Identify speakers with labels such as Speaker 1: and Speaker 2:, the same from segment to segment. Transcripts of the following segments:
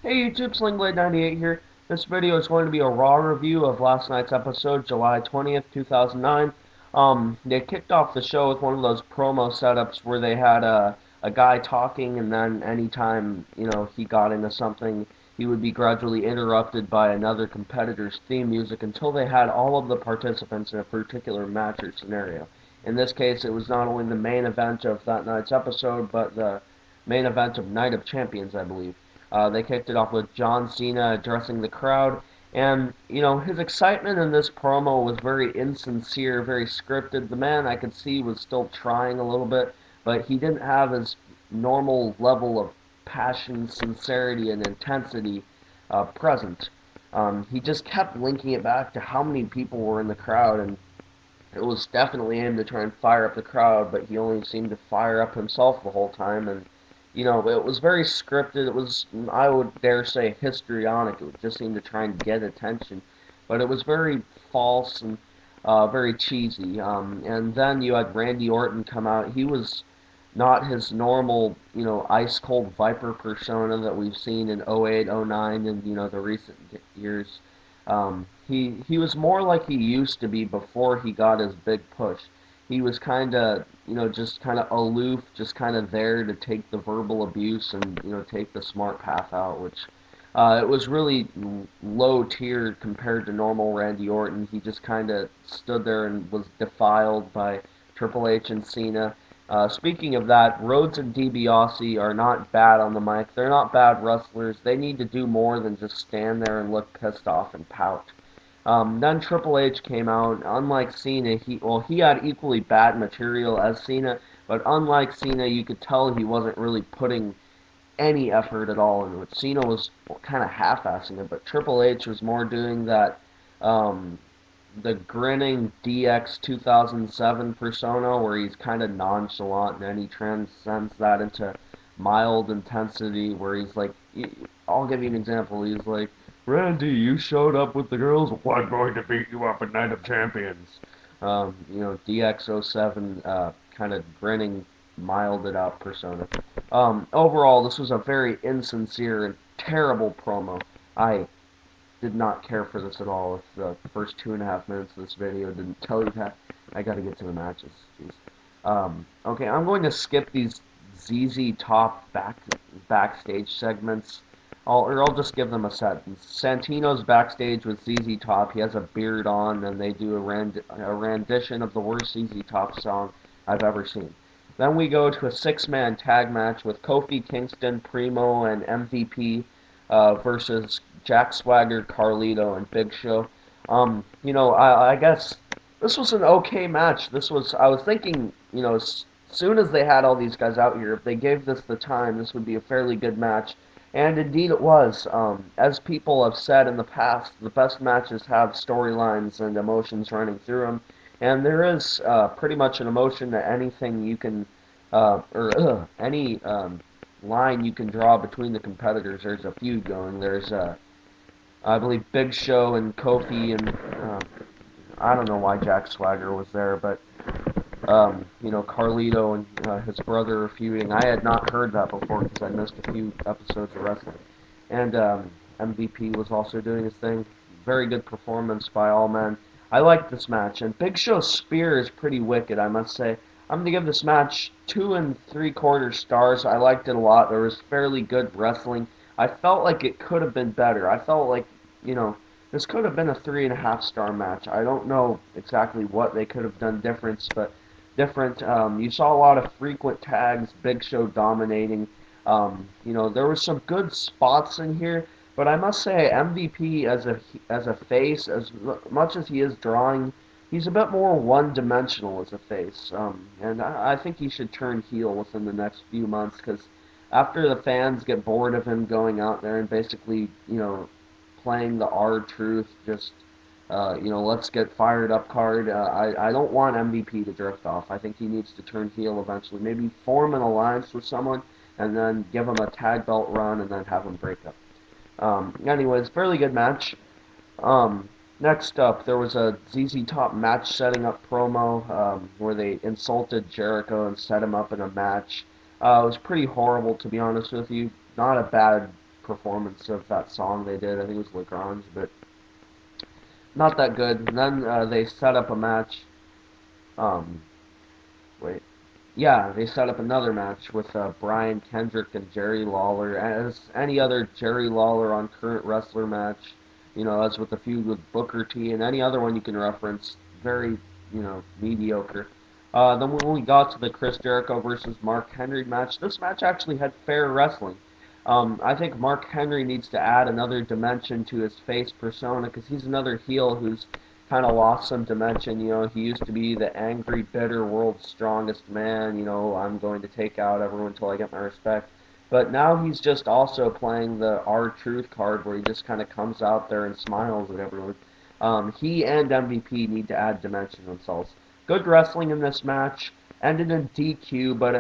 Speaker 1: Hey YouTube, Slingblade98 here. This video is going to be a raw review of last night's episode, July 20th, 2009. They kicked off the show with one of those promo setups where they had a guy talking, and then anytime, he got into something, he would be gradually interrupted by another competitor's theme music until they had all of the participants in a particular match or scenario. In this case, it was not only the main event of that night's episode, but the main event of Night of Champions, I believe. They kicked it off with John Cena addressing the crowd, and his excitement in this promo was very insincere, very scripted. The man, I could see, was still trying a little bit, but he didn't have his normal level of passion, sincerity, and intensity present. He just kept linking it back to how many people were in the crowd, and it was definitely aimed to try and fire up the crowd, but he only seemed to fire up himself the whole time, and it was very scripted. It was, I would dare say, histrionic. It just seemed to try and get attention, but it was very false and very cheesy. And then you had Randy Orton come out. He was not his normal, ice cold Viper persona that we've seen in '08, '09, and the recent years. He was more like he used to be before he got his big push. He was kind of, just kind of aloof, just kind of there to take the verbal abuse and, take the smart path out, which it was really low tier compared to normal Randy Orton. He just kind of stood there and was defiled by Triple H and Cena. Speaking of that, Rhodes and DiBiase are not bad on the mic. They're not bad wrestlers. They need to do more than just stand there and look pissed off and pout. Then Triple H came out. Unlike Cena, he had equally bad material as Cena, but unlike Cena, you could tell he wasn't really putting any effort at all into it. Cena was kind of half-assing it, but Triple H was more doing that, um, the grinning DX 2007 persona where he's kind of nonchalant, and then he transcends that into mild intensity where he's like, I'll give you an example. He's like, Randy, you showed up with the girls. Well, I'm going to beat you up at Night of Champions. DX07, kind of grinning, milded out persona. Overall, this was a very insincere and terrible promo. I did not care for this at all. If the first 2.5 minutes of this video didn't tell you that, I gotta get to the matches. Jeez. Okay, I'm going to skip these ZZ Top backstage segments. I'll just give them a sentence. Santino's backstage with ZZ Top. He has a beard on, and they do a rendition of the worst ZZ Top song I've ever seen. Then we go to a six-man tag match with Kofi Kingston, Primo, and MVP versus Jack Swagger, Carlito, and Big Show. I guess this was an okay match. I was thinking, as soon as they had all these guys out here, if they gave this the time, this would be a fairly good match. And indeed it was. As people have said in the past, the best matches have storylines and emotions running through them. And there is pretty much an emotion to anything you can, any line you can draw between the competitors. There's a feud going. There's, I believe, Big Show and Kofi, and I don't know why Jack Swagger was there, but Carlito and his brother are feuding. I had not heard that before because I missed a few episodes of wrestling. And MVP was also doing his thing. Very good performance by all men. I liked this match, and Big Show's spear is pretty wicked, I must say. I'm going to give this match 2 3/4 stars. I liked it a lot. There was fairly good wrestling. I felt like it could have been better. I felt like, this could have been a 3.5-star match. I don't know exactly what they could have done different. You saw a lot of frequent tags, Big Show dominating. There were some good spots in here, but I must say MVP as a face, as much as he is drawing, he's a bit more one-dimensional as a face. And I think he should turn heel within the next few months because after the fans get bored of him going out there and basically, playing the R-Truth, just let's get fired up card. I don't want MVP to drift off. I think he needs to turn heel eventually. Maybe form an alliance with someone and then give him a tag belt run and then have him break up. Anyways, fairly good match. Next up, there was a ZZ Top match setting up promo where they insulted Jericho and set him up in a match. It was pretty horrible, to be honest with you. Not a bad performance of that song they did. I think it was Lagrange, but not that good. And then they set up a match. Um, wait. Yeah, they set up another match with Brian Kendrick and Jerry Lawler. As any other Jerry Lawler on Current Wrestler match, as with the feud with Booker T and any other one you can reference, very, mediocre. Then when we got to the Chris Jericho versus Mark Henry match, this match actually had fair wrestling. I think Mark Henry needs to add another dimension to his face persona because he's another heel who's kind of lost some dimension. He used to be the angry, bitter, world's strongest man. I'm going to take out everyone until I get my respect. But now he's just also playing the R-Truth card where he just kind of comes out there and smiles at everyone. He and MVP need to add dimension themselves. Good wrestling in this match. Ended in DQ, but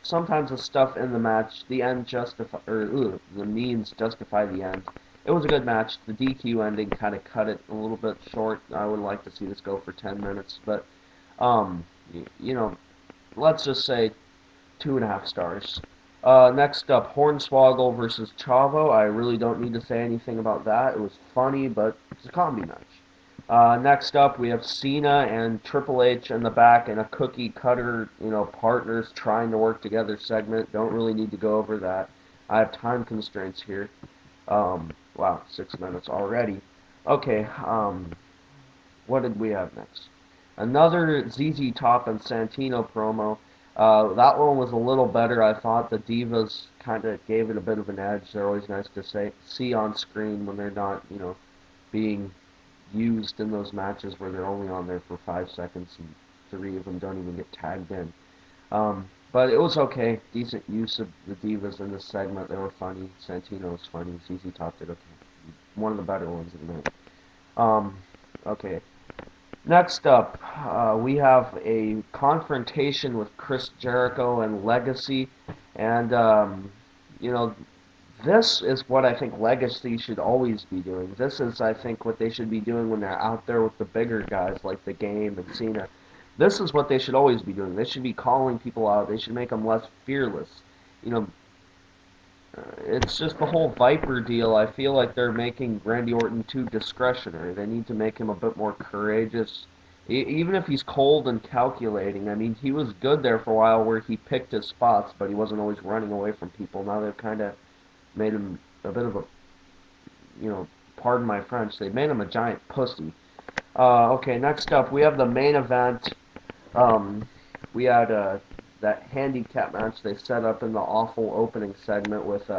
Speaker 1: sometimes the stuff in the match, the end justify, or the means justify the end. It was a good match. The DQ ending kind of cut it a little bit short. I would like to see this go for 10 minutes, but um, let's just say 2.5 stars. Next up, Hornswoggle versus Chavo. I really don't need to say anything about that. It was funny, but it's a comedy match. Next up, we have Cena and Triple H in the back in a cookie cutter, partners trying to work together segment. Don't really need to go over that. I have time constraints here. Wow, 6 minutes already. Okay, what did we have next? Another ZZ Top and Santino promo. That one was a little better. I thought the Divas kind of gave it a bit of an edge. They're always nice to see on screen when they're not, being used in those matches where they're only on there for 5 seconds and 3 of them don't even get tagged in. But it was okay. Decent use of the Divas in this segment. They were funny. Santino was funny. ZZ Top did okay. One of the better ones of the night. Okay. Next up, we have a confrontation with Chris Jericho and Legacy. And, this is what I think Legacy should always be doing. This is, I think, what they should be doing when they're out there with the bigger guys like The Game and Cena. This is what they should always be doing. They should be calling people out. They should make them less fearless. It's just the whole Viper deal. I feel like they're making Randy Orton too discretionary. They need to make him a bit more courageous. Even if he's cold and calculating. I mean, he was good there for a while where he picked his spots, but he wasn't always running away from people. Now they've kind of made him a bit of a, pardon my French, they made him a giant pussy. Okay, next up, we have the main event. We had that handicap match they set up in the awful opening segment with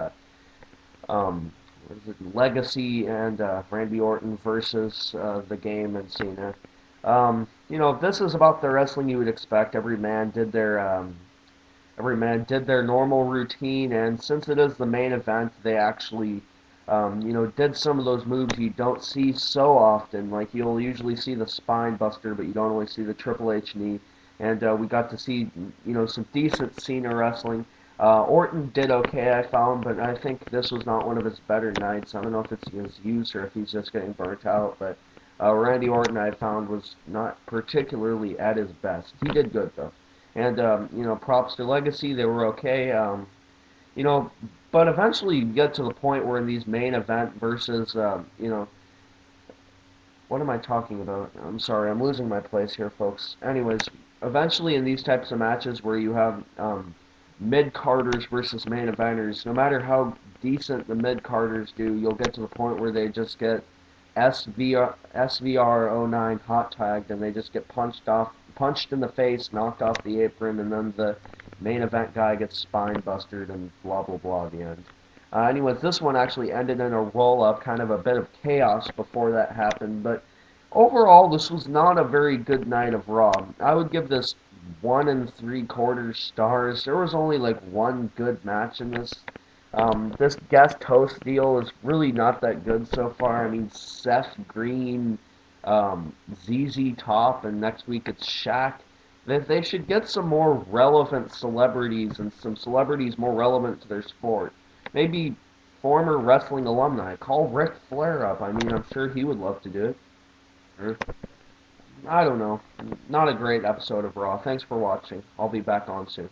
Speaker 1: Legacy and Randy Orton versus The Game and Cena. This is about the wrestling you would expect. Every man did their normal routine, and since it is the main event, they actually, did some of those moves you don't see so often. Like, you'll usually see the spine buster, but you don't always see the Triple H knee. And we got to see, some decent Cena wrestling. Orton did okay, I found, but I think this was not one of his better nights. I don't know if it's his use or if he's just getting burnt out, but Randy Orton, I found, was not particularly at his best. He did good, though. And, props to Legacy, they were okay. But eventually you get to the point where in these main event versus, what am I talking about? I'm sorry, I'm losing my place here, folks. Anyways, eventually in these types of matches where you have mid-carders versus main eventers, no matter how decent the mid-carders do, you'll get to the point where they just get SVR09 hot tagged and they just get punched in the face, knocked off the apron, and then the main event guy gets spine busted and blah blah blah at the end. Anyways, this one actually ended in a roll-up, kind of a bit of chaos before that happened, but overall this was not a very good night of Raw. I would give this 1 3/4 stars. There was only like one good match in this. This guest host deal is really not that good so far. I mean, Seth Green, ZZ Top, and next week it's Shaq. They should get some more relevant celebrities and some celebrities more relevant to their sport. Maybe former wrestling alumni. Call Ric Flair up. I mean, I'm sure he would love to do it. Or, I don't know. Not a great episode of Raw. Thanks for watching. I'll be back on soon.